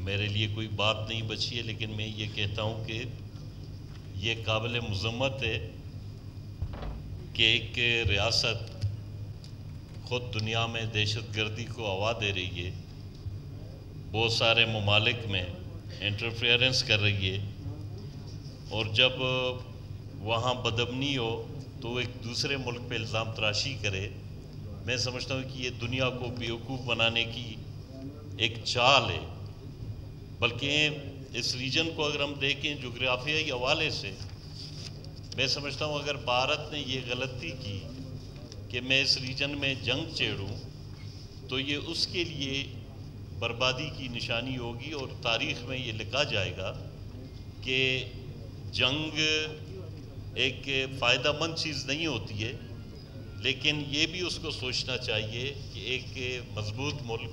میرے لیے کوئی بات نہیں بچی ہے، لیکن میں یہ کہتا ہوں کہ یہ قابل مذمت ہے کہ ایک ریاست خود دنیا میں دہشت گردی کو ہوا دے رہی ہے، بہت سارے ممالک میں انٹرفیئرنس کر رہی ہے، اور جب وہاں بدامنی ہو تو ایک دوسرے ملک پہ الزام تراشی کرے۔ میں سمجھتا ہوں کہ یہ دنیا کو بیوقوف بنانے کی ایک چال ہے۔ بلکہ اس ریجن کو اگر ہم دیکھیں جغرافیائی حوالے سے، میں سمجھتا ہوں اگر بھارت نے یہ غلطی کی کہ میں اس ریجن میں جنگ چھیڑوں تو یہ اس کے لیے بربادی کی نشانی ہوگی، اور تاریخ میں یہ لکھا جائے گا کہ جنگ ایک فائدہ مند چیز نہیں ہوتی ہے، لیکن یہ بھی اس کو سوچنا چاہیے کہ ایک مضبوط ملک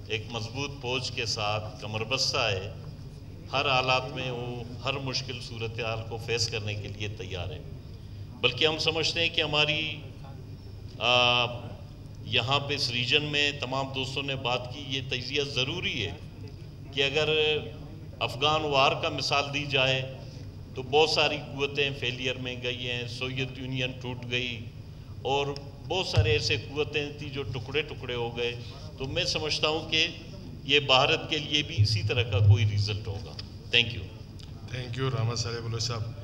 ایک مضبوط فوج کے ساتھ کمر بستہ ہے، ہر حالات میں وہ ہر مشکل صورتحال کو فیس کرنے کے لیے تیار ہے۔ بلکہ ہم سمجھتے ہیں کہ ہماری یہاں پہ اس ریجن میں تمام دوستوں نے بات کی، یہ تجزیہ ضروری ہے کہ اگر افغان وار کا مثال دی جائے تو بہت ساری قوتیں فیلئر میں گئی ہیں، سوویت یونین ٹوٹ گئی، اور بہت سارے ایسے قوتیں تھیں جو ٹکڑے ٹکڑے ہو گئے۔ تو میں سمجھتا ہوں کہ یہ بھارت کے لیے بھی اسی طرح کا کوئی ریزلٹ ہوگا۔ Thank you. تھینک یو رحمت صالح بلوچ صاحب۔